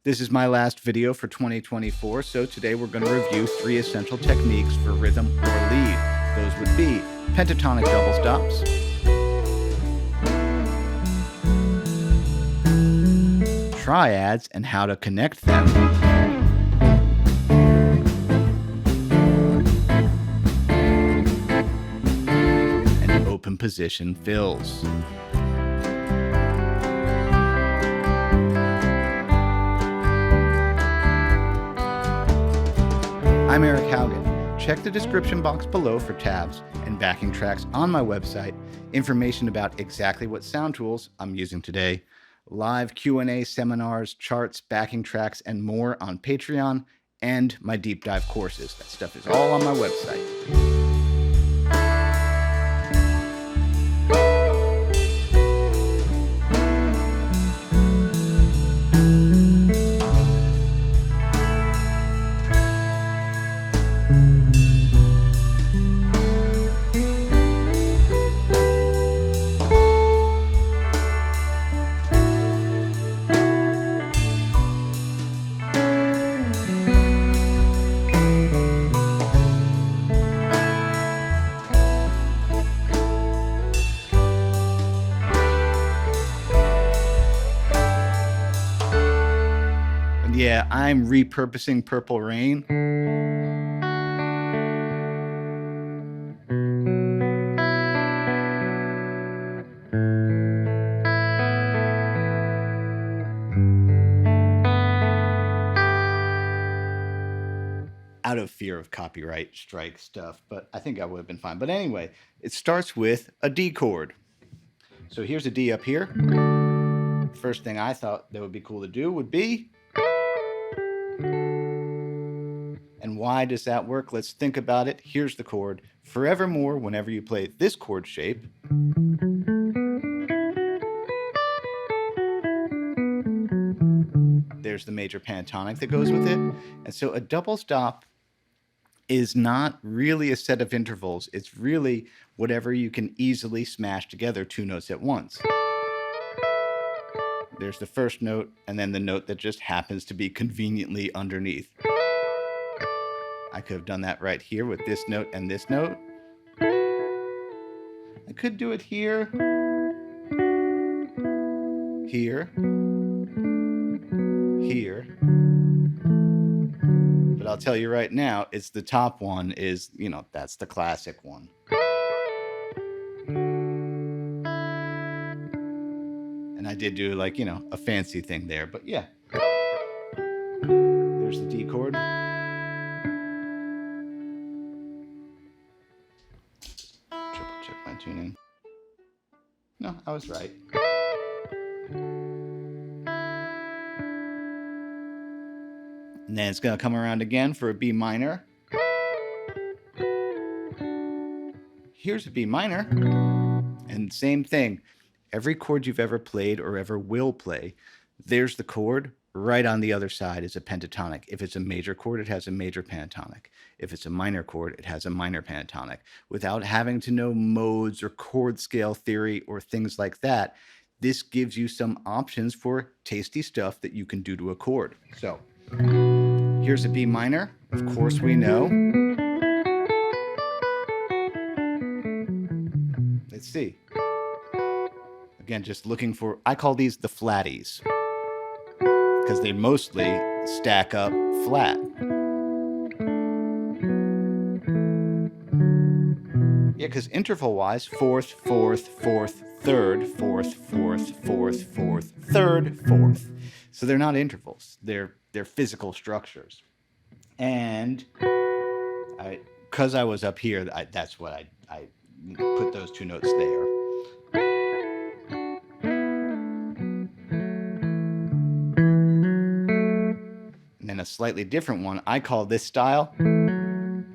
This is my last video for 2024, so today we're going to review 3 essential techniques for rhythm or lead. Those would be pentatonic double stops, triads and how to connect them, and open position fills. I'm Eric Haugen. Check the description box below for tabs and backing tracks on my website, information about exactly what sound tools I'm using today, live Q&A seminars, charts, backing tracks, and more on Patreon, and my deep dive courses. That stuff is all on my website. Yeah, I'm repurposing Purple Rain. Out of fear of copyright strike stuff, but I think I would have been fine. But anyway, it starts with a D chord. So here's a D up here. First thing I thought that would be cool to do would be... And why does that work? Let's think about it. Here's the chord. Forevermore, whenever you play this chord shape, there's the major pentatonic that goes with it. And so a double stop is not really a set of intervals. It's really whatever you can easily smash together 2 notes at once. There's the first note, and then the note that just happens to be conveniently underneath. I could have done that right here with this note and this note. I could do it here, here, here. But I'll tell you right now, it's the top one is, that's the classic one. And I did do a fancy thing there, but yeah. There's the D chord. Triple check my tuning. No, I was right. And then it's going to come around again for a B minor. Here's a B minor. And same thing. Every chord you've ever played or ever will play, there's the chord. Right on the other side is a pentatonic. If it's a major chord, it has a major pentatonic. If it's a minor chord, it has a minor pentatonic. Without having to know modes or chord scale theory or things like that, this gives you some options for tasty stuff that you can do to a chord. So here's a B minor. Of course we know. Let's see. Again, just looking for, I call these the flatties, because they mostly stack up flat. Yeah, because interval-wise, fourth, fourth, fourth, third, fourth, fourth, fourth, fourth, third, fourth. So they're not intervals. They're physical structures. And because I was up here, that's what I put those 2 notes there. And then a slightly different one, I call this style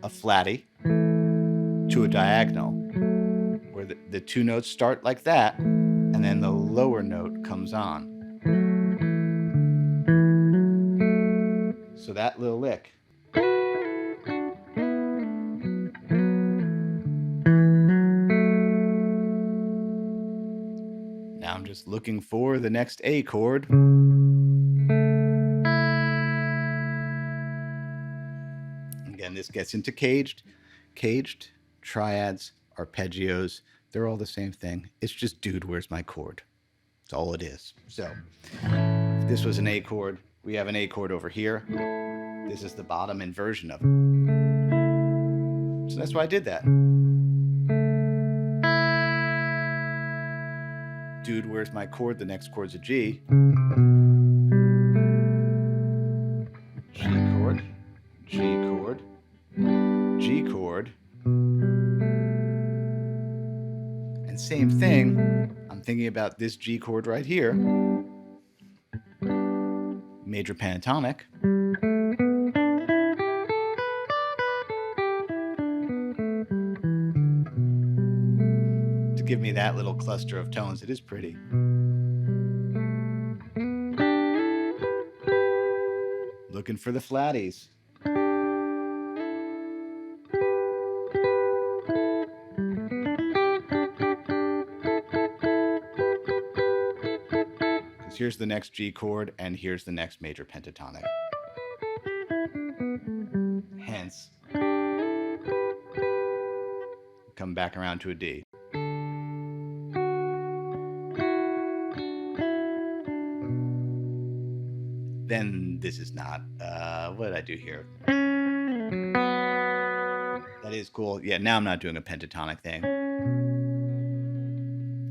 a flatty to a diagonal, where the 2 notes start like that, and then the lower note comes on. So that little lick. Now I'm just looking for the next A chord. Again, this gets into caged, triads, arpeggios. They're all the same thing. It's just, dude, where's my chord? That's all it is. So if this was an A chord, we have an A chord over here. This is the bottom inversion of it. So that's why I did that. Dude, where's my chord? The next chord's a G. G chord, G chord, G chord. And same thing, I'm thinking about this G chord right here. Major pentatonic. To give me that little cluster of tones, it is pretty. Looking for the flatties. Because here's the next G chord, and here's the next major pentatonic. Hence, come back around to a D. Then this is not, what did I do here? That is cool. Yeah, now I'm not doing a pentatonic thing.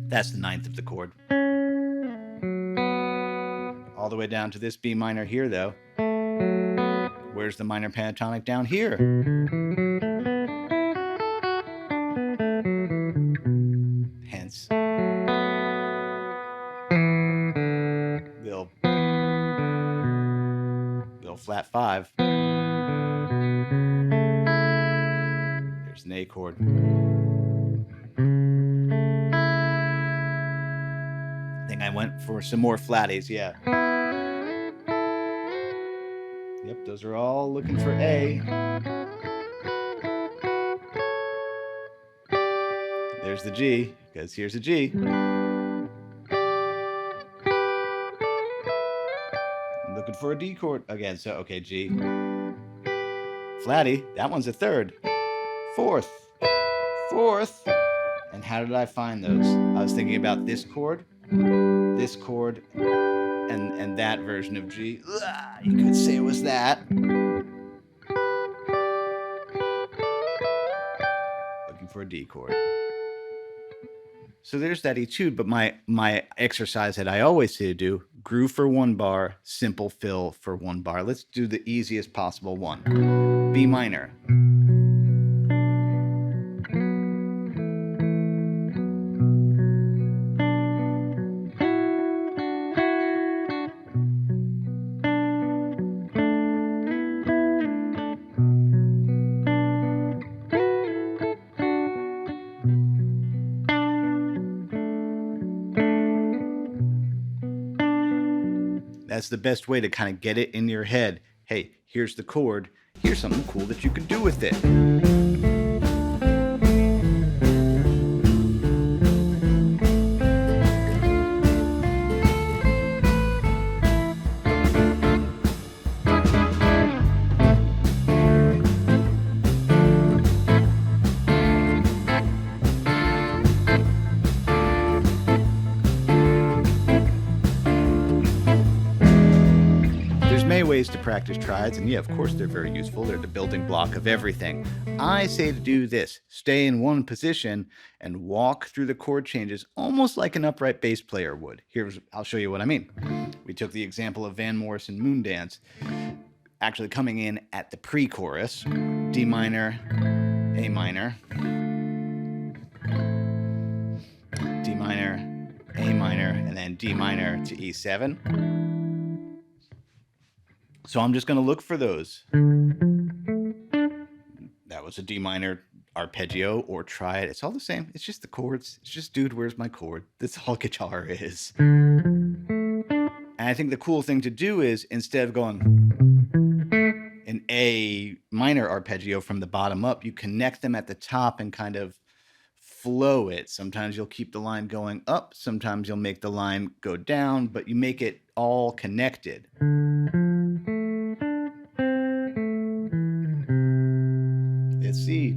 That's the ninth of the chord. All the way down to this B minor here, though. Where's the minor pentatonic down here? Hence, little flat 5. There's an A chord. I think I went for some more flatties, yeah. Yep, those are all looking for A. There's the G, because here's a G. I'm looking for a D chord again, so okay, G. Flatty, that one's a third. Fourth. And how did I find those? I was thinking about this chord, and that version of G. You could say it was that. Looking for a D chord. So there's that etude, but my exercise that I always say to do, groove for 1 bar, simple fill for 1 bar. Let's do the easiest possible one. B minor. That's the best way to kind of get it in your head. Hey, here's the chord. Here's something cool that you can do with it. Ways to practice triads, and yeah, of course they're very useful. They're the building block of everything. I say to do this: stay in one position and walk through the chord changes almost like an upright bass player would. I'll show you what I mean. We took the example of Van Morrison Moondance, actually coming in at the pre-chorus: D minor, A minor, D minor, A minor, and then D minor to E7. So I'm just going to look for those. That was a D minor arpeggio or triad. It's all the same. It's just the chords. It's just, dude, where's my chord? That's all guitar is. And I think the cool thing to do is, instead of going an A minor arpeggio from the bottom up, you connect them at the top and kind of flow it. Sometimes you'll keep the line going up. Sometimes you'll make the line go down, but you make it all connected.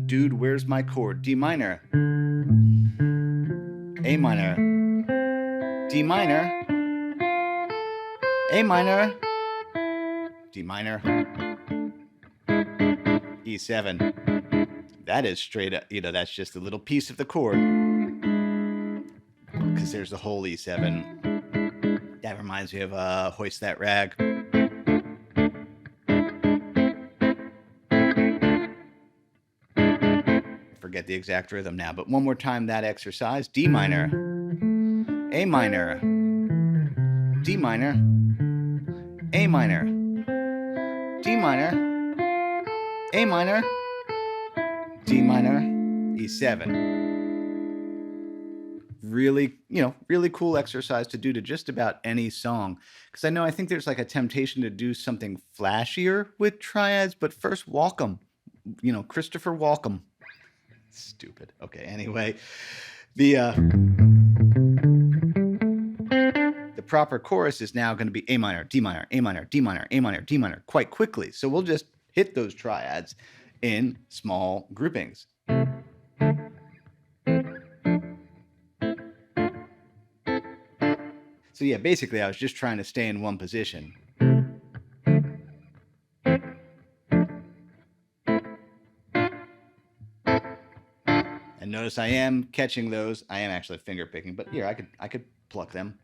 Dude, where's my chord? D minor, A minor, D minor, A minor, D minor, E7. That is straight up, that's just a little piece of the chord, because there's the whole E7. That reminds me of Hoist That Rag. Forget the exact rhythm now, but one more time that exercise. D minor, A minor, D minor, A minor, D minor, A minor, D minor, E7. Really, really cool exercise to do to just about any song. Because I think there's like a temptation to do something flashier with triads, but first walk 'em. Christopher Walken. Stupid. Okay, anyway, the proper chorus is now going to be A minor, D minor, A minor, D minor, A minor, D minor quite quickly. So we'll just hit those triads in small groupings. So yeah, basically I was just trying to stay in one position. And notice I am catching those. I am actually finger picking, but here I could pluck them.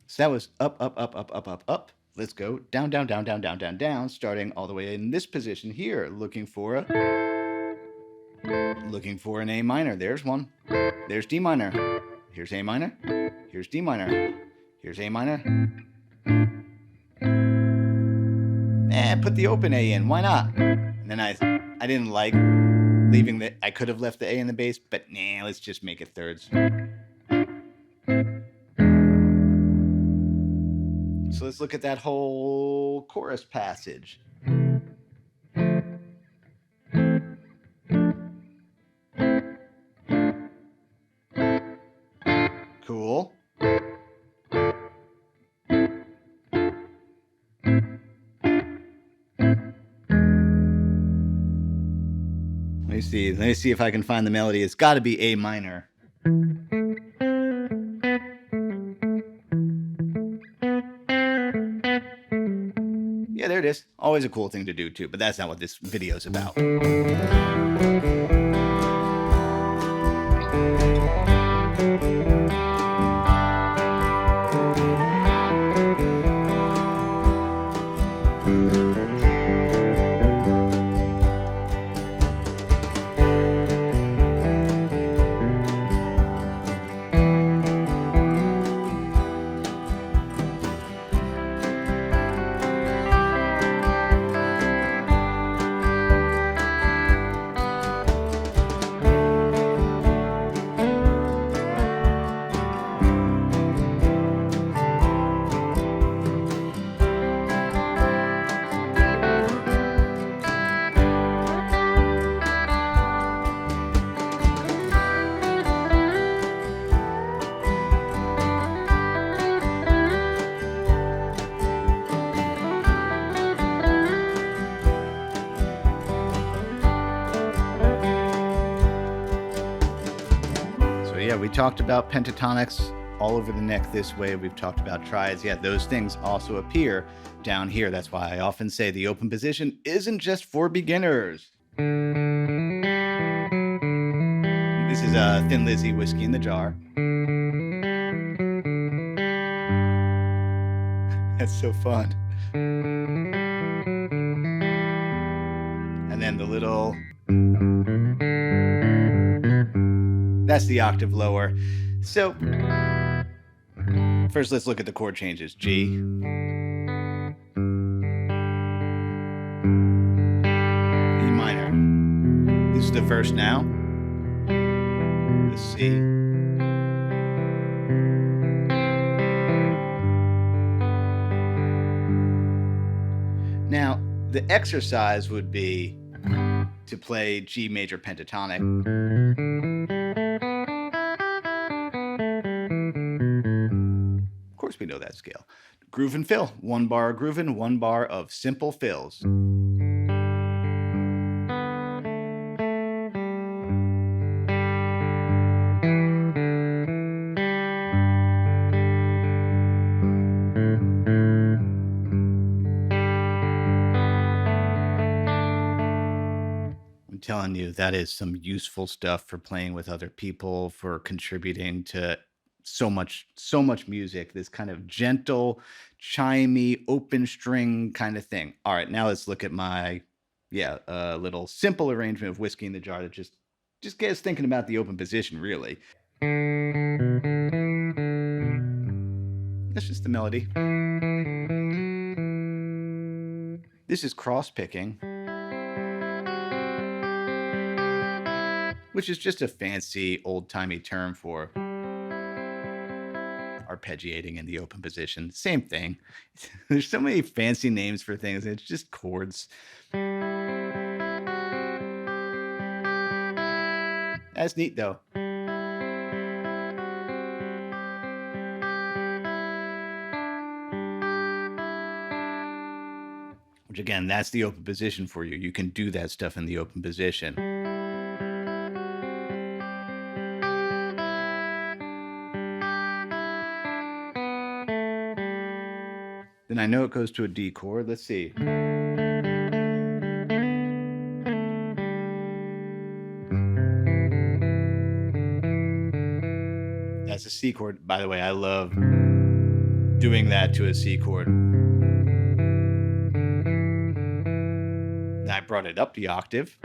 So that was up, up, up, up, up, up, up. Let's go down, down, down, down, down, down, down, starting all the way in this position here, looking for an A minor. There's one. There's D minor. Here's A minor. Here's D minor. Here's A minor. Put the open A in. Why not? And then I didn't like leaving I could have left the A in the bass, but let's just make it thirds. So let's look at that whole chorus passage. Cool. Let me see if I can find the melody. It's got to be A minor. Yeah, there it is. Always a cool thing to do too, but that's not what this video is about. Yeah, we talked about pentatonics all over the neck this way. We've talked about triads. Yeah, those things also appear down here. That's why I often say the open position isn't just for beginners. This is Thin Lizzy, Whiskey in the Jar. That's so fun. And then the little... That's the octave lower. So, first let's look at the chord changes. G. E minor. This is the first now. The C. Now, the exercise would be to play G major pentatonic. Of course we know that scale. groove and fill. 1 bar of grooving, 1 bar of simple fills. I'm telling you, that is some useful stuff for playing with other people, for contributing to so much music. This kind of gentle, chimey, open string kind of thing. All right, now let's look at my little simple arrangement of Whiskey in the Jar that just get us thinking about the open position, really. That's just the melody. This is cross picking, which is just a fancy old-timey term for arpeggiating in the open position. Same thing. There's so many fancy names for things. It's just chords. That's neat, though. Which, again, that's the open position for you. You can do that stuff in the open position. Then I know it goes to a D chord. Let's see. That's a C chord. By the way, I love doing that to a C chord. I brought it up the octave.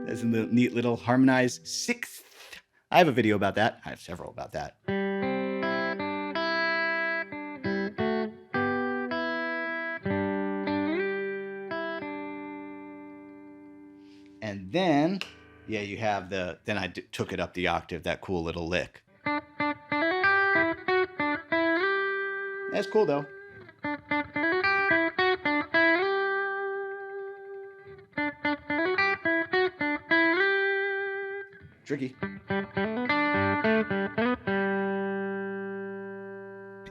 That's a neat little harmonized sixth. I have a video about that. I have several about that. And then, yeah, you have then I took it up the octave, that cool little lick. That's cool, though. Tricky.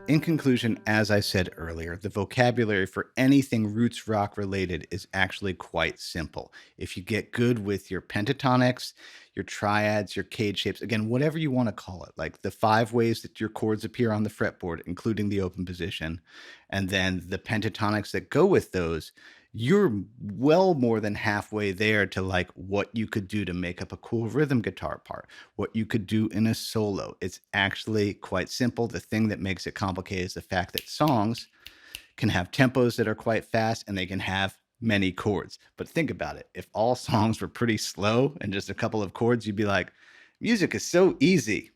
In conclusion, as I said earlier, the vocabulary for anything roots rock related is actually quite simple. If you get good with your pentatonics, your triads, your cage shapes, again, whatever you want to call it, like the 5 ways that your chords appear on the fretboard, including the open position, and then the pentatonics that go with those, you're well more than halfway there to like what you could do to make up a cool rhythm guitar part, what you could do in a solo. It's actually quite simple. The thing that makes it complicated is the fact that songs can have tempos that are quite fast and they can have many chords. But think about it. If all songs were pretty slow and just a couple of chords, you'd be like, music is so easy.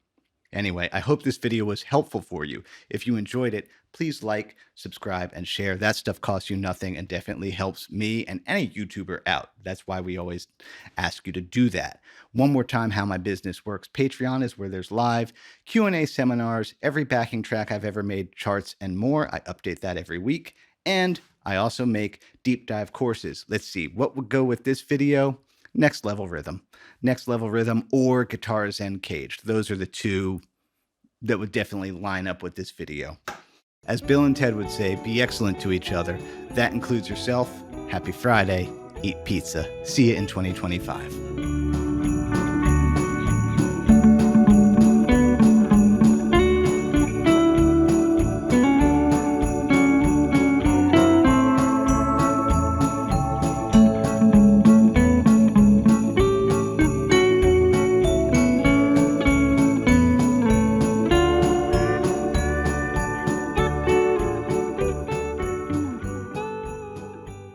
Anyway, I hope this video was helpful for you. If you enjoyed it, please like, subscribe, and share. That stuff costs you nothing and definitely helps me and any YouTuber out. That's why we always ask you to do that. One more time, how my business works. Patreon is where there's live Q&A seminars, every backing track I've ever made, charts, and more. I update that every week. And I also make deep dive courses. Let's see, what would go with this video? Next Level Rhythm or Guitars and Caged. Those are the two that would definitely line up with this video. As Bill and Ted would say, be excellent to each other. That includes yourself. Happy Friday. Eat pizza. See you in 2025.